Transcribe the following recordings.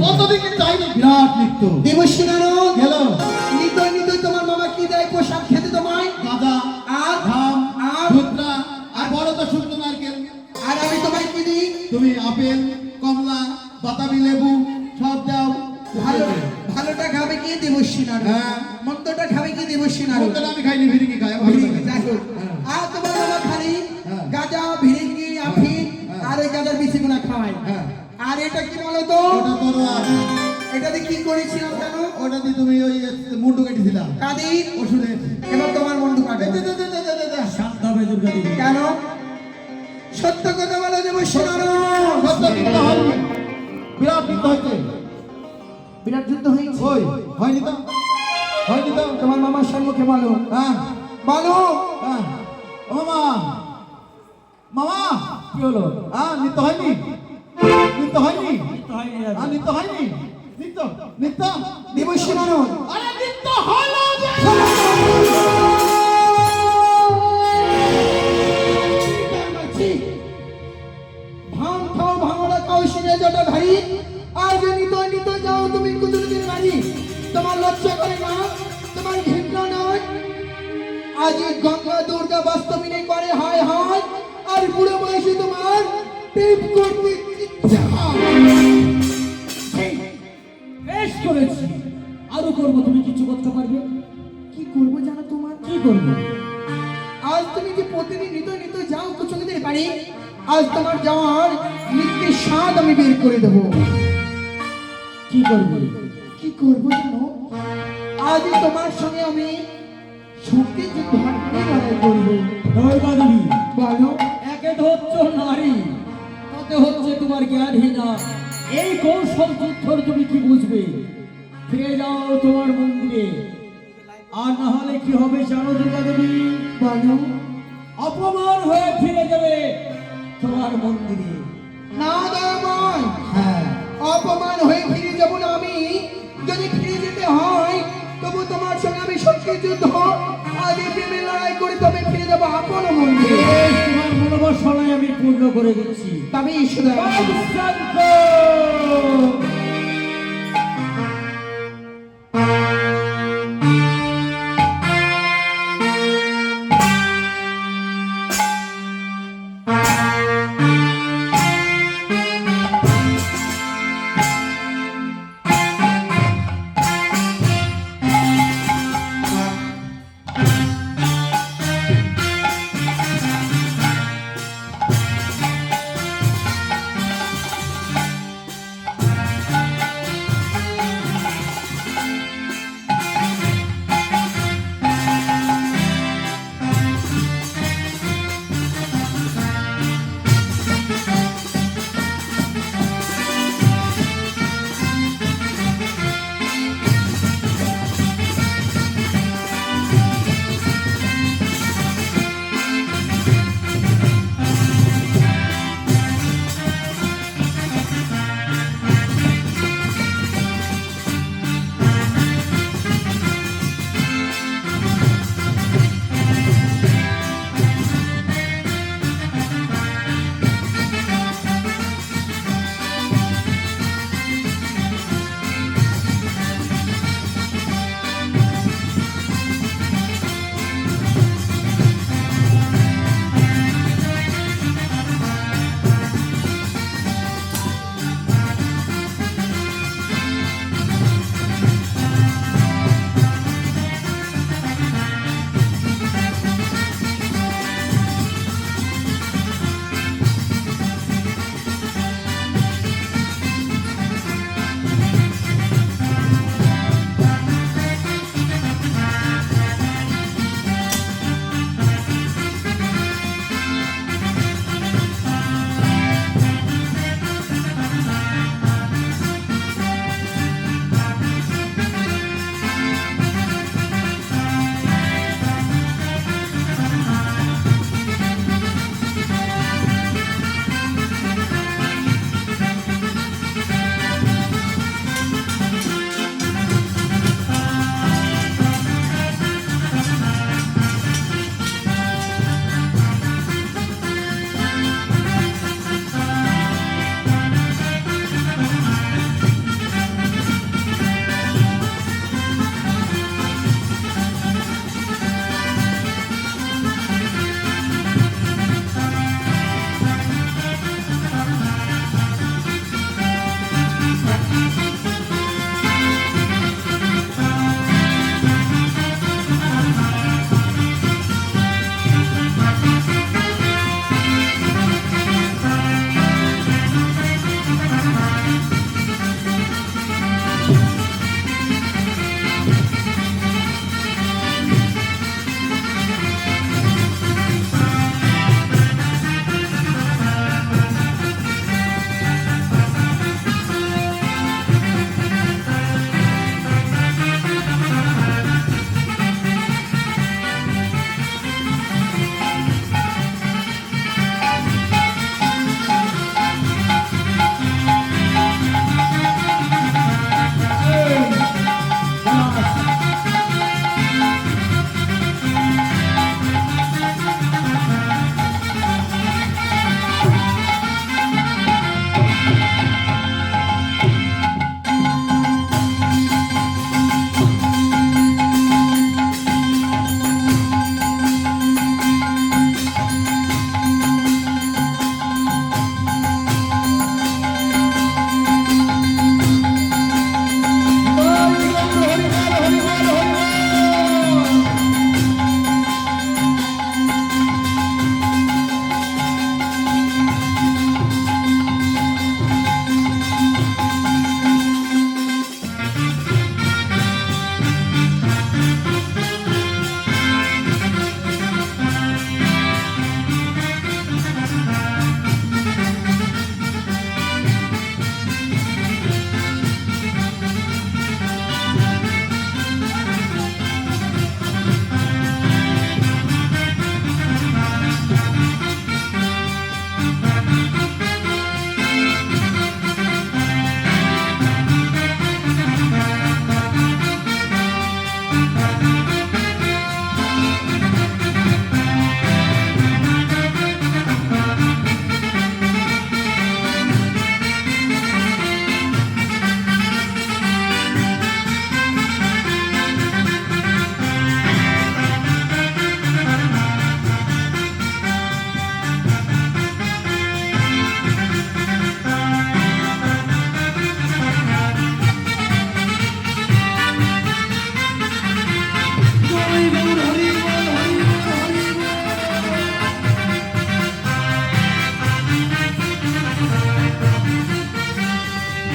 কতদিন চাইনি বিরাট নৃত্য দেবশ্রী নারদ গেল নিতই নিতই তোমার মামা কি দেয় পোশাক খেতে তোমায় গাঁদা আর ধাম আর ধুতরা আর বড় তো শুকনো নারকেল। আর আমি তোমায় কি দিই? তুমি আপেল কমলা বাতাবি লেবু সব দাও। ভালো ভালোটা খাবে কি দেবশ্রী নারদ, হ্যাঁ। মন্দটা খাবে কি দেবশ্রী নারদ? মন্দটা আমি খাইনি, ভিরিঙ্গি খাই, ভালো ভিরিঙ্গি, লাগে। যাই হোক। হ্যাঁ। আর তোমার মামা খালি হ্যাঁ। গাঁজা ভিরিঙ্গি আফিম হ্যাঁ। আর ওই গাঁজার বিচিগুলা খাওয়ায়। হ্যাঁ। আর এটা কি বলো তো? ওটা তরোয়া, এটা দিয়ে কি করেছিলাম জানো? ওটা দিয়ে তুমি ওই মুন্ডু কেটেছিলাম কাদির ওষুধে। এবার তোমার মন্ডু কাটে। শান্ত হবে দুর্গা দেবী। কেন? সত্য কথা বলো দেবশ্রী নারদ। সত্য নৃত্য হয়নি, বিরাট নৃত্য হয়েছে। বিরাট যুদ্ধ হয়েছে। ওই হয়নি তো, হয়নি তো। তোমার মামার সম্মুখে বলো। হ্যাঁ বলো। হ্যাঁ। ও মামা, মামা কি হলো? হ্যাঁ নৃত্য হয়নি, নৃত্য হয়নি, তো হয়নি দাদা। হ্যাঁ নৃত্য হয়নি, নৃত্য নৃত্য দেবশ্রী নারদ আরে নৃত্য হলো যে। ভাঙ খাও ভাঙড়া কৌশিনে জটা ভাই আজ নিতই নিতই যাও তুমি কুতুবুদ্দিন বাড়ি। তোমার লজ্জা করে না? তোমার ঘৃণা নয়? আজ গঙ্গা দুর্গা বাস্তবিনী করে হায় হায় আর বুড়ো বয়সে তোমার টিপ করতে ইচ্ছা। বেশ করেছি, আরো করবো। তুমি কিছু করতে পারবে? কি করবো জানো তোমার? কি করবো? আজ তুমি যে প্রতিদিন নিতই নিতই যাও কুচুমুদের বাড়ি, আজ তোমার যাওয়ার নিত্যের স্বাদ আমি বের করে দেবো। কি করবে? কি করবো জানো? আজ তোমার সঙ্গে আমি শক্তি যুদ্ধ লড়াই করবো। দুর্গা দেবী, বলো। একে তো হচ্ছে নারী, তাতে হচ্ছে তোমার জ্ঞানহীনা। এই কৌশল যুদ্ধর তুমি কি বুঝবে? ফিরে যাও তোমার মন্দিরে, আর না হলে কি হবে জানো দুর্গা দেবী? বলো। অপমান হয়ে ফিরে যাবে তোমার মন্দিরে। না দয়াময়, হ্যাঁ, অপমান হয়ে ফিরে যাব না আমি। যদি ফিরে যেতে হয় তবু তোমার সঙ্গে আমি শক্তি যুদ্ধ আগে প্রেমে লড়াই করে তবে ফিরে যাবো আপন মন্দিরে। বেশ, তোমার মনোবাসনায় আমি পূর্ণ করে দিচ্ছি। তবে ঈশ্বর শান্ত।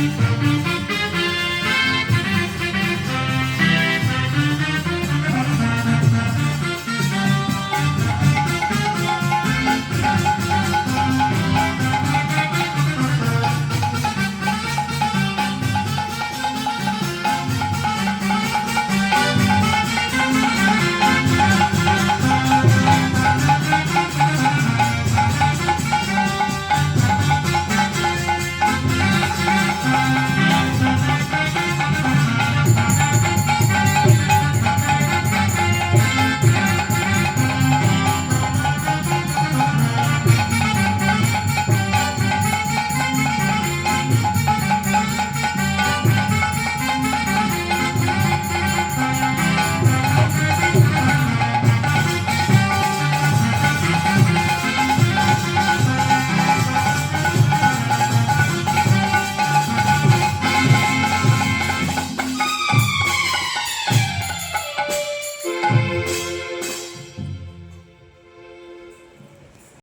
ও